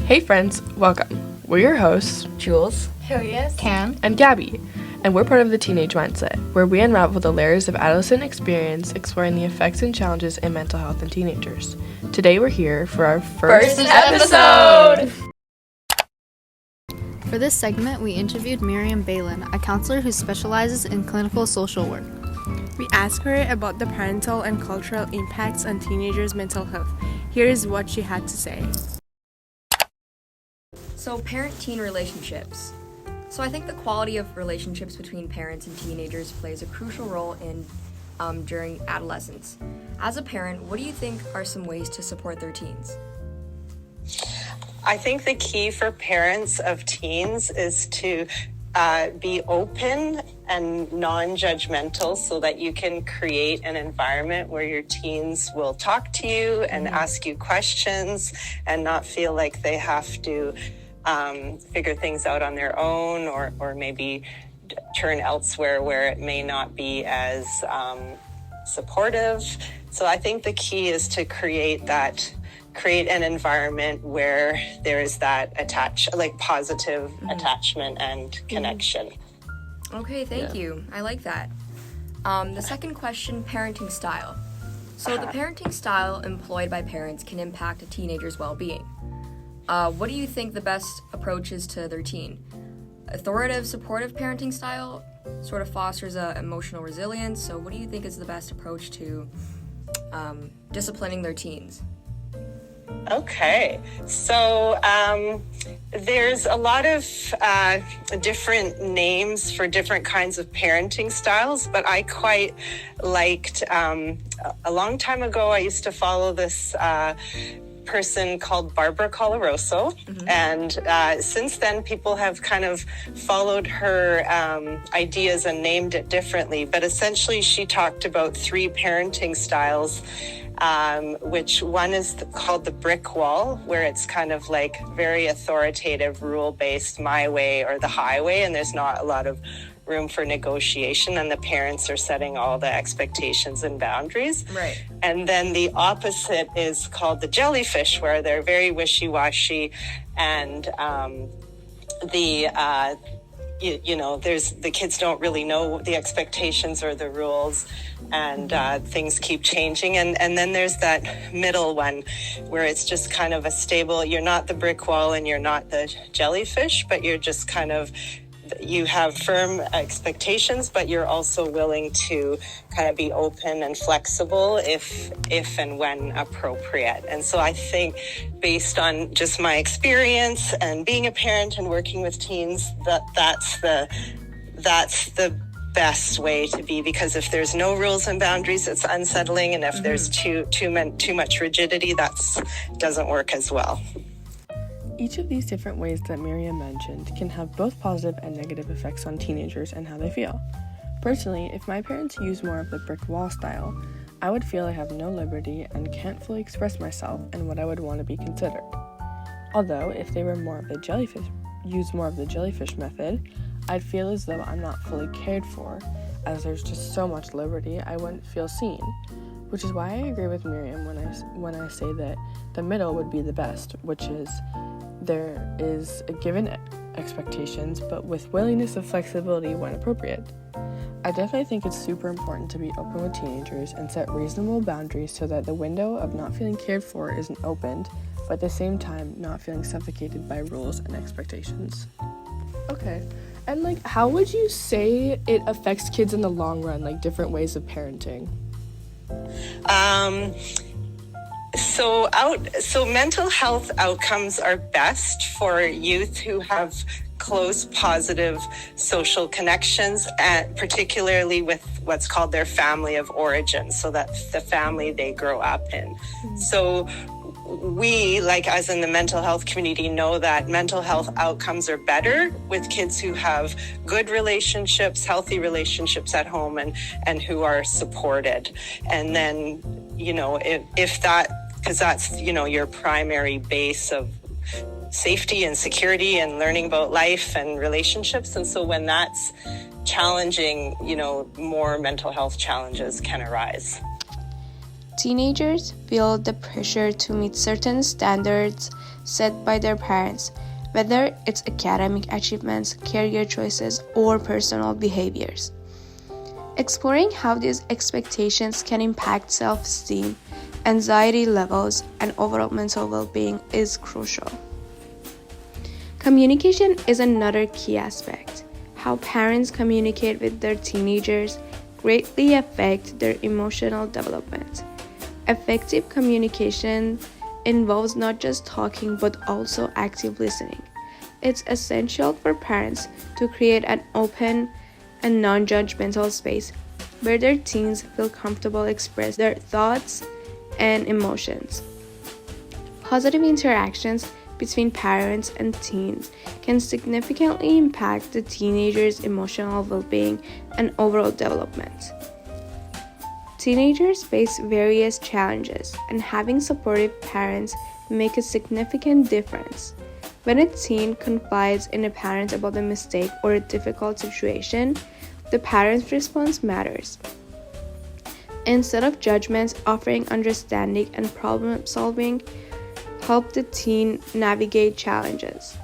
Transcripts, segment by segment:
Hey friends, welcome. We're your hosts, Jules, Julius, Cam, and Gabby, and we're part of the Teenage Mindset, where we unravel the layers of adolescent experience exploring the effects and challenges in mental health in teenagers. Today we're here for our first episode! For this segment, we interviewed Miriam Balen, a counselor who specializes in clinical social work. We asked her about the parental and cultural impacts on teenagers' mental health. Here is what she had to say. So, parent-teen relationships. So I think the quality of relationships between parents and teenagers plays a crucial role in during adolescence. As a parent, what do you think are some ways to support their teens? I think the key for parents of teens is to be open and non-judgmental so that you can create an environment where your teens will talk to you and ask you questions and not feel like they have to figure things out on their own or maybe turn elsewhere where it may not be as supportive. So I think the key is to create an environment where there is that positive attachment and connection. Okay, thank you. I like that. The second question, parenting style. So the parenting style employed by parents can impact a teenager's well-being. What do you think the best approach is to their teen? Authoritative, supportive parenting style sort of fosters emotional resilience. So what do you think is the best approach to disciplining their teens? Okay, so there's a lot of different names for different kinds of parenting styles, but I quite liked, a long time ago, I used to follow this person called Barbara Coloroso, and since then people have kind of followed her ideas and named it differently, but essentially she talked about three parenting styles, which one is called the brick wall, where it's kind of like very authoritative, rule-based, my way or the highway, and there's not a lot of room for negotiation, and the parents are setting all the expectations and boundaries. Right. And then the opposite is called the jellyfish, where they're very wishy-washy, and there's the kids don't really know the expectations or the rules, and things keep changing. And then there's that middle one where it's just kind of a stable, you're not the brick wall and you're not the jellyfish, but you're just kind of, you have firm expectations, but you're also willing to kind of be open and flexible if and when appropriate. And so I think, based on just my experience and being a parent and working with teens, that's the best way to be, because if there's no rules and boundaries, it's unsettling, and if there's too much rigidity, that doesn't work as well. Each of these different ways that Miriam mentioned can have both positive and negative effects on teenagers and how they feel. Personally, if my parents use more of the brick wall style, I would feel I have no liberty and can't fully express myself and what I would want to be considered. Although, if they were more of the jellyfish method, I'd feel as though I'm not fully cared for, as there's just so much liberty I wouldn't feel seen. Which is why I agree with Miriam when I say that the middle would be the best, which is there is a given expectations, but with willingness of flexibility when appropriate. I definitely think it's super important to be open with teenagers and set reasonable boundaries so that the window of not feeling cared for isn't opened, but at the same time not feeling suffocated by rules and expectations. Okay, and how would you say it affects kids in the long run, different ways of parenting? So mental health outcomes are best for youth who have close, positive social connections, and particularly with what's called their family of origin, so that's the family they grow up in. So we, as in the mental health community, know that mental health outcomes are better with kids who have good relationships, healthy relationships at home, and who are supported. And then, if that, because that's, your primary base of safety and security and learning about life and relationships. And so when that's challenging, more mental health challenges can arise. Teenagers feel the pressure to meet certain standards set by their parents, whether it's academic achievements, career choices, or personal behaviors. Exploring how these expectations can impact self-esteem, anxiety levels, and overall mental well-being is crucial. Communication is another key aspect. How parents communicate with their teenagers greatly affect their emotional development. Effective communication involves not just talking but also active listening. It's essential for parents to create an open and non-judgmental space where their teens feel comfortable express their thoughts and emotions. Positive interactions between parents and teens can significantly impact the teenager's emotional well-being and overall development. Teenagers face various challenges, and having supportive parents make a significant difference. When a teen confides in a parent about a mistake or a difficult situation, the parent's response matters. Instead of judgments, offering understanding and problem solving help the teen navigate challenges.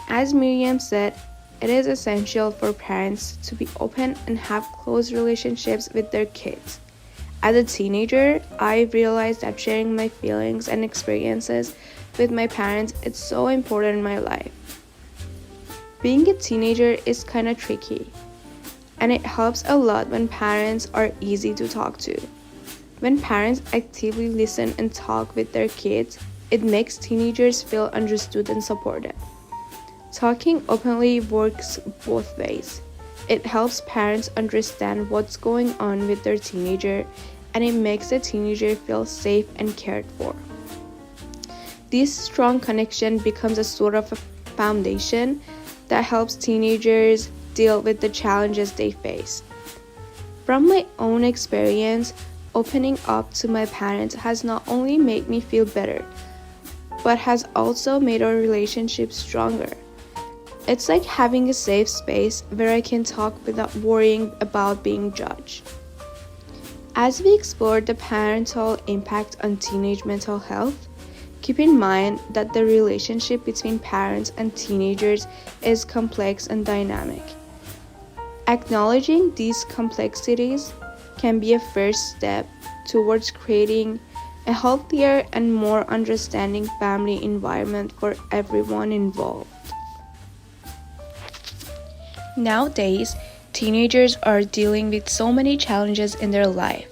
As Miriam said, it is essential for parents to be open and have close relationships with their kids. As a teenager, I realized that sharing my feelings and experiences with my parents is so important in my life. Being a teenager is kind of tricky, and it helps a lot when parents are easy to talk to. When parents actively listen and talk with their kids, it makes teenagers feel understood and supported. Talking openly works both ways. It helps parents understand what's going on with their teenager, and it makes the teenager feel safe and cared for. This strong connection becomes a sort of a foundation that helps teenagers deal with the challenges they face. From my own experience, opening up to my parents has not only made me feel better, but has also made our relationship stronger. It's like having a safe space where I can talk without worrying about being judged. As we explore the parental impact on teenage mental health, keep in mind that the relationship between parents and teenagers is complex and dynamic. Acknowledging these complexities can be a first step towards creating a healthier and more understanding family environment for everyone involved. Nowadays, teenagers are dealing with so many challenges in their life.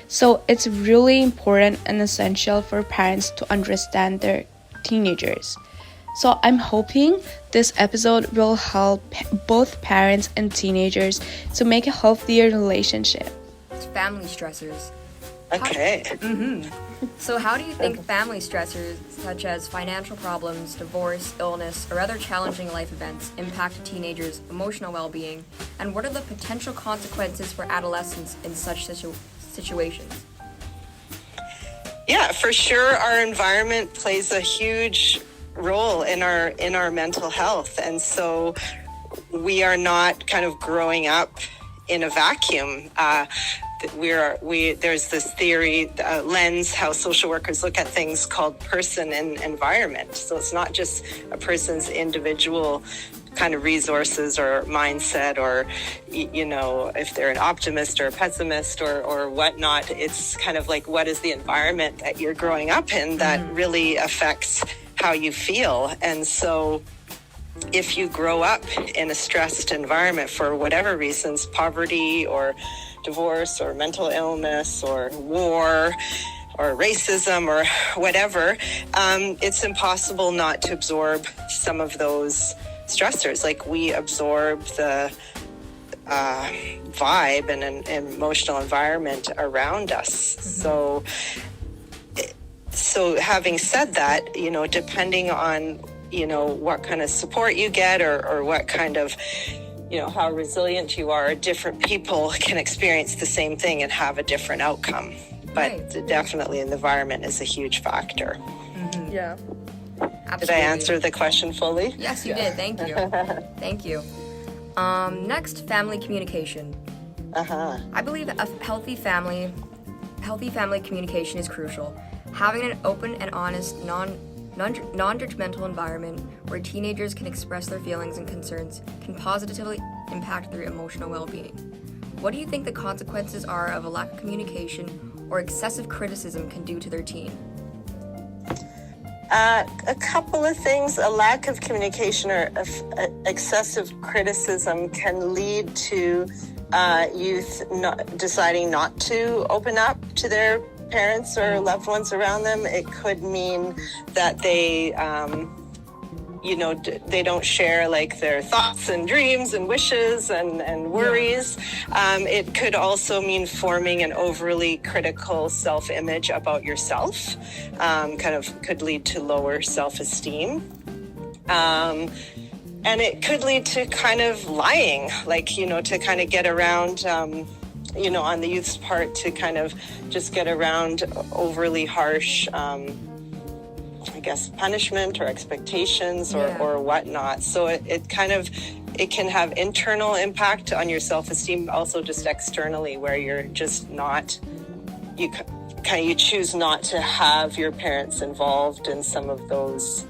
So it's really important and essential for parents to understand their teenagers. So I'm hoping this episode will help both parents and teenagers to make a healthier relationship. Family stressors. Okay. So how do you think family stressors such as financial problems, divorce, illness, or other challenging life events impact a teenager's emotional well-being, and what are the potential consequences for adolescents in such situations? Yeah, for sure our environment plays a huge role in our mental health, and so we are not kind of growing up in a vacuum. There's this theory, lens, how social workers look at things called person and environment. So it's not just a person's individual kind of resources or mindset, or, you know, if they're an optimist or a pessimist or whatnot. It's kind of like, what is the environment that you're growing up in that really affects how you feel? And so if you grow up in a stressed environment for whatever reasons, poverty or divorce or mental illness or war or racism or whatever, it's impossible not to absorb some of those stressors. Like, we absorb the vibe and an emotional environment around us. So having said that, you know, depending on, you know, what kind of support you get or what kind of, you know, how resilient you are, different people can experience the same thing and have a different outcome. But definitely the environment is a huge factor. Yeah. Absolutely. Did I answer the question fully? Yes, you did. Thank you. Thank you. Next, family communication. I believe a healthy family communication is crucial. Having an open and honest, non-judgmental environment where teenagers can express their feelings and concerns can positively impact their emotional well-being. What do you think the consequences are of a lack of communication or excessive criticism can do to their teen? A couple of things. A lack of communication or excessive criticism can lead to youth deciding not to open up to their parents or loved ones around them. It could mean that they they don't share like their thoughts and dreams and wishes and worries. It could also mean forming an overly critical self-image about yourself. Kind of could lead to lower self-esteem. And it could lead to kind of lying, like, to kind of get around, on the youth's part, to kind of just get around overly harsh punishment or expectations or whatnot. So it can have internal impact on your self-esteem, also just externally, where you're just not, you choose not to have your parents involved in some of those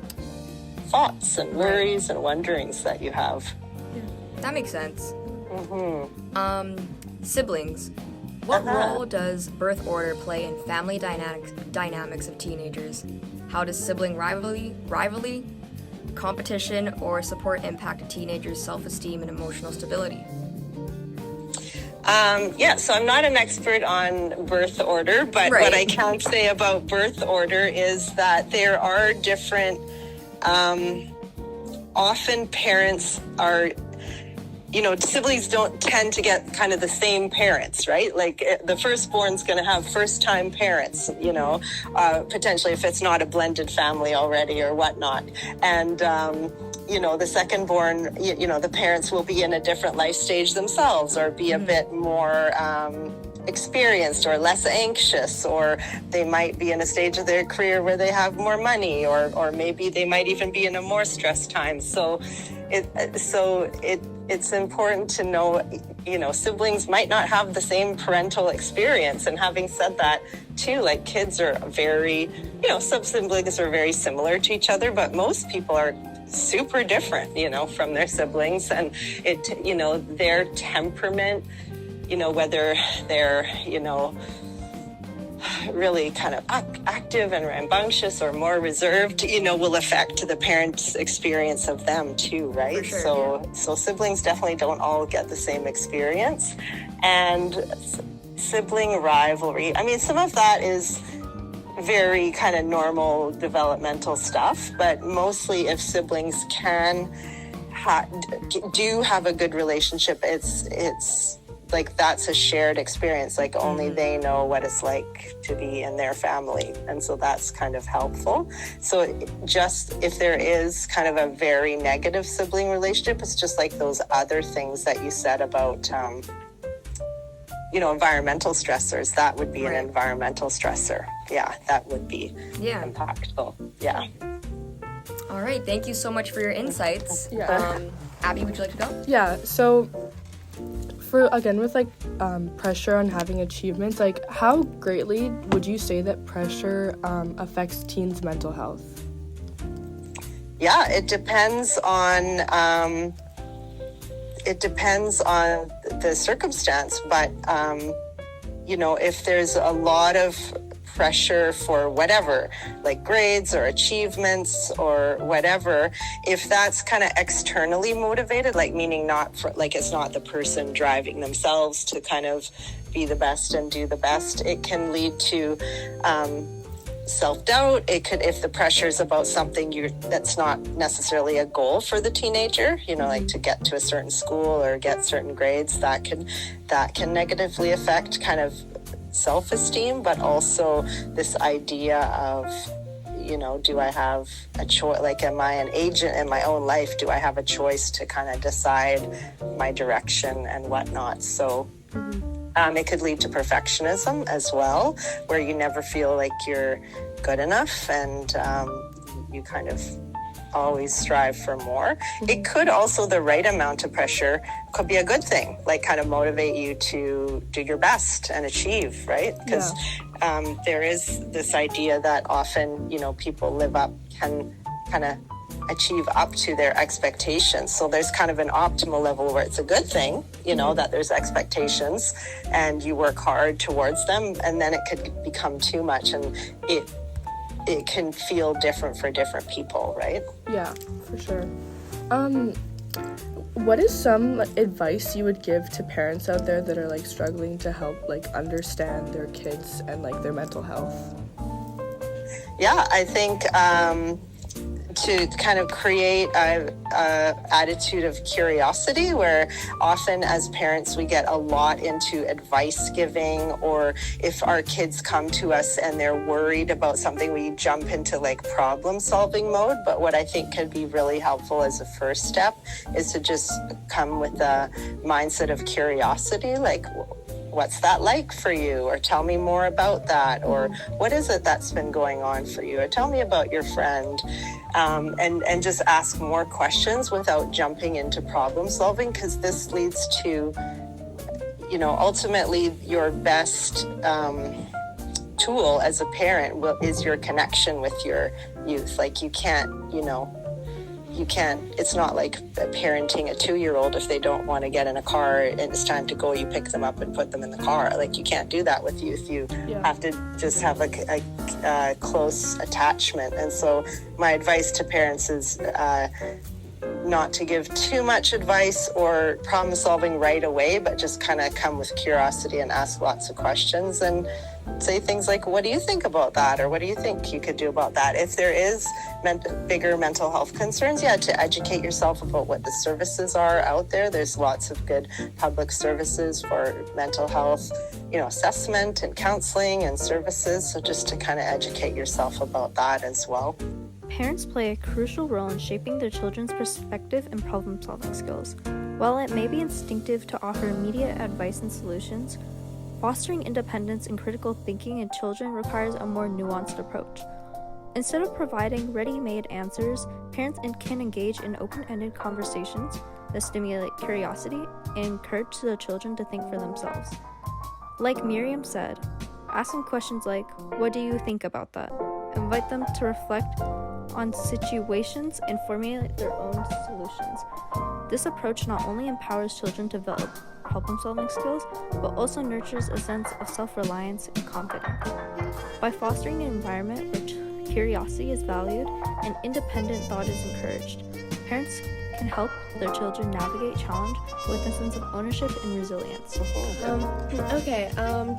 thoughts and worries and wonderings that you have. Yeah, that makes sense. Mm-hmm. Siblings. What role does birth order play in family dynamics of teenagers? How does sibling rivalry, competition, or support impact a teenager's self-esteem and emotional stability? So I'm not an expert on birth order, but what I can say about birth order is that there are different, often parents are, siblings don't tend to get kind of the same parents, right? Like the firstborn's going to have first-time parents, potentially if it's not a blended family already or whatnot. And, the secondborn, the parents will be in a different life stage themselves or be a bit more experienced or less anxious, or they might be in a stage of their career where they have more money, or maybe they might even be in a more stressed time. So it's important to know, siblings might not have the same parental experience. And having said that, too, like kids are very, some siblings are very similar to each other, but most people are super different, from their siblings. And their temperament, whether they're, really kind of active and rambunctious or more reserved, will affect the parents' experience of them too, right? For sure, so siblings definitely don't all get the same experience. And sibling rivalry, I mean, some of that is very kind of normal developmental stuff, but mostly if siblings do have a good relationship, it's like that's a shared experience, like only they know what it's like to be in their family, and so that's kind of helpful. So just if there is kind of a very negative sibling relationship, it's just like those other things that you said about environmental stressors. That would be an environmental stressor. Yeah, that would be impactful. Yeah. All right, thank you so much for your insights. Abby, would you like to go? Yeah, so with pressure on having achievements, like how greatly would you say that pressure affects teens' mental health? Yeah, it depends on the circumstance, but if there's a lot of pressure for whatever, like grades or achievements or whatever, if that's kind of externally motivated, like meaning not for, like it's not the person driving themselves to kind of be the best and do the best, it can lead to self-doubt. It could, if the pressure is about something that's not necessarily a goal for the teenager, like to get to a certain school or get certain grades, that can negatively affect kind of self-esteem, but also this idea of, do I have a choice? Like, am I an agent in my own life? Do I have a choice to kind of decide my direction and whatnot? So it could lead to perfectionism as well, where you never feel like you're good enough, and you kind of always strive for more. It could also, the right amount of pressure could be a good thing, like kind of motivate you to do your best and achieve, right? Because there is this idea that often, people can kind of achieve up to their expectations. So there's kind of an optimal level where it's a good thing, that there's expectations and you work hard towards them, and then it could become too much, and it can feel different for different people, right? Yeah, for sure. What is some advice you would give to parents out there that are struggling to help understand their kids and their mental health? Yeah, I think to kind of create a attitude of curiosity, where often as parents we get a lot into advice giving, or if our kids come to us and they're worried about something, we jump into problem solving mode. But what I think could be really helpful as a first step is to just come with a mindset of curiosity, what's that like for you? Or tell me more about that. Or what is it that's been going on for you? Or tell me about your friend. And just ask more questions without jumping into problem solving, because this leads to, ultimately your best tool as a parent is your connection with your youth. You can't, it's not like parenting a 2-year-old. If they don't want to get in a car and it's time to go, you pick them up and put them in the car. You can't do that with youth. You have to just have a close attachment. And so my advice to parents is not to give too much advice or problem solving right away, but just kind of come with curiosity and ask lots of questions and say things like, what do you think about that? Or what do you think you could do about that? If there is bigger mental health concerns, to educate yourself about what the services are out there. There's lots of good public services for mental health, assessment and counseling and services. So just to kind of educate yourself about that as well. Parents play a crucial role in shaping their children's perspective and problem-solving skills. While it may be instinctive to offer immediate advice and solutions, fostering independence and critical thinking in children requires a more nuanced approach. Instead of providing ready-made answers, parents can engage in open-ended conversations that stimulate curiosity and encourage the children to think for themselves. Like Miriam said, asking questions like, what do you think about that? Invite them to reflect on situations and formulate their own solutions. This approach not only empowers children to develop problem-solving skills, but also nurtures a sense of self-reliance and confidence. By fostering an environment where curiosity is valued and independent thought is encouraged, parents can help their children navigate challenge with a sense of ownership and resilience.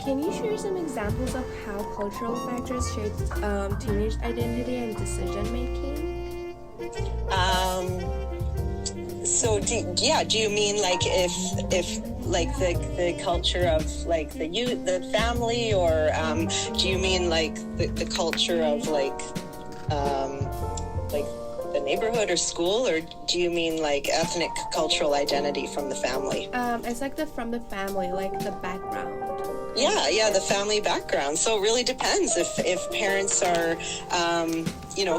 Can you share some examples of how cultural factors shape teenage identity and decision making? Do you mean if the culture of the youth, the family, or do you mean the culture of the neighborhood or school, or do you mean ethnic cultural identity from the family? It's from the family, the background. Yeah, the family background. So it really depends. If parents are,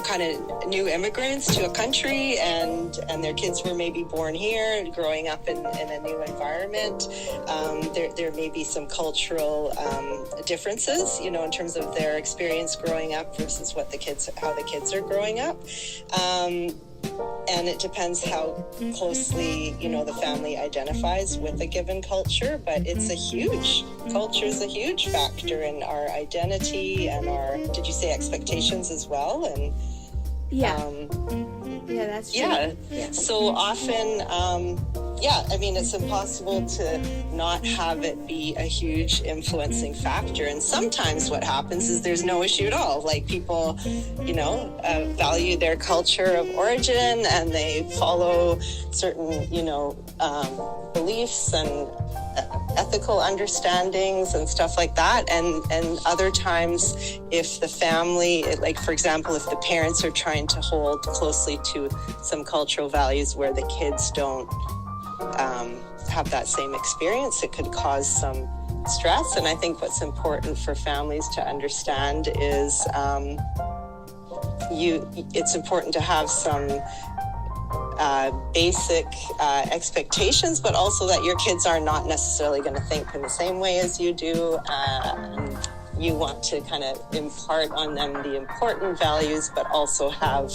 kind of new immigrants to a country and their kids were maybe born here, growing up in a new environment, there may be some cultural differences, in terms of their experience growing up versus how the kids are growing up. And it depends how closely, the family identifies with a given culture, but culture is a huge factor in our identity and our, did you say expectations as well? And yeah, that's true. Yeah. So often, it's impossible to not have it be a huge influencing factor. And sometimes what happens is there's no issue at all. People, value their culture of origin and they follow certain, beliefs and ethical understandings and stuff like that. And other times, if the family, for example, if the parents are trying to hold closely to some cultural values where the kids don't have that same experience, it could cause some stress. And I think what's important for families to understand is it's important to have some basic expectations, but also that your kids are not necessarily going to think in the same way as you do. You want to kind of impart on them the important values, but also have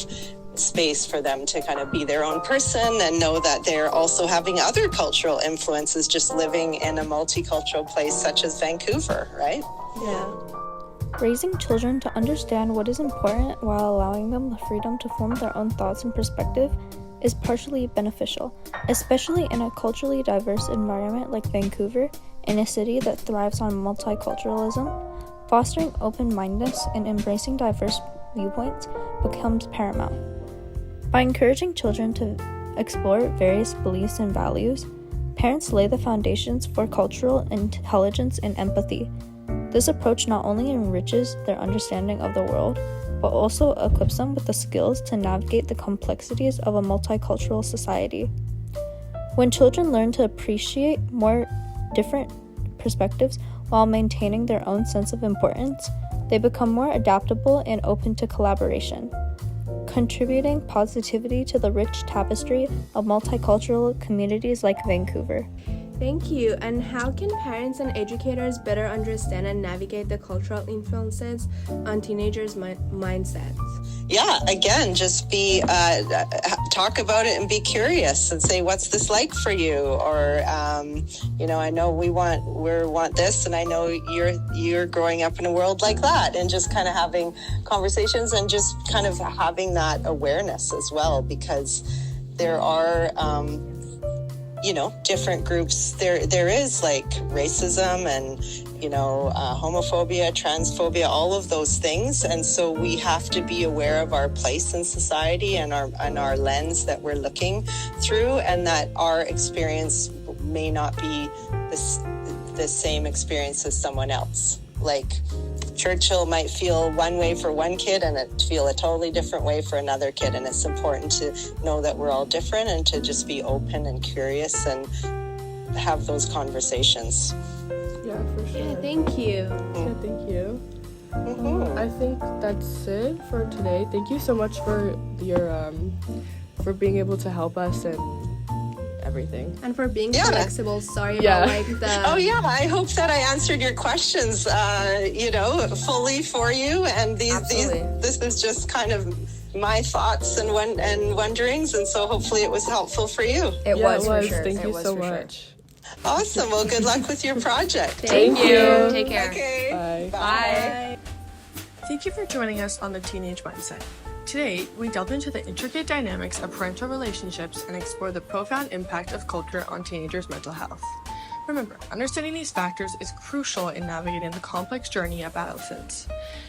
space for them to kind of be their own person and know that they're also having other cultural influences just living in a multicultural place such as Vancouver, right? Yeah. Raising children to understand what is important while allowing them the freedom to form their own thoughts and perspective is partially beneficial, especially in a culturally diverse environment like Vancouver, in a city that thrives on multiculturalism. Fostering open-mindedness and embracing diverse viewpoints becomes paramount. By encouraging children to explore various beliefs and values, parents lay the foundations for cultural intelligence and empathy. This approach not only enriches their understanding of the world, but also equips them with the skills to navigate the complexities of a multicultural society. When children learn to appreciate more different perspectives while maintaining their own sense of importance, they become more adaptable and open to collaboration, contributing positivity to the rich tapestry of multicultural communities like Vancouver. Thank you. And how can parents and educators better understand and navigate the cultural influences on teenagers' mindsets? Yeah, again, just talk about it and be curious and say, what's this like for you? Or, I know we want this, and I know you're growing up in a world like that, and just kind of having conversations and just kind of having that awareness as well, because there are, different groups. There is like racism and, homophobia, transphobia, all of those things. And so we have to be aware of our place in society and our lens that we're looking through, and that our experience may not be the same experience as someone else. Like Churchill might feel one way for one kid and it feel a totally different way for another kid. And it's important to know that we're all different and to just be open and curious and have those conversations. Yeah, for sure. Yeah, thank you. Yeah, thank you. Mm-hmm. I think that's it for today. Thank you so much for your for being able to help us and everything. And for being flexible. Sorry Yeah. about the... Oh yeah, I hope that I answered your questions, fully for you. And this is just kind of my thoughts and wonderings, and so hopefully it was helpful for you. It was for sure. Thank you so for sure. much. Awesome. Well, good luck with your project. Thank you. Take care. Okay. Bye. Bye. Thank you for joining us on The Teenage Mindset. Today, we delved into the intricate dynamics of parental relationships and explored the profound impact of culture on teenagers' mental health. Remember, understanding these factors is crucial in navigating the complex journey of adolescence.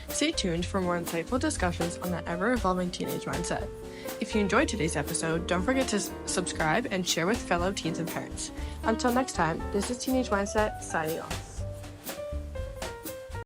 Stay tuned for more insightful discussions on the ever-evolving teenage mindset. If you enjoyed today's episode, don't forget to subscribe and share with fellow teens and parents. Until next time, this is Teenage Mindset, signing off.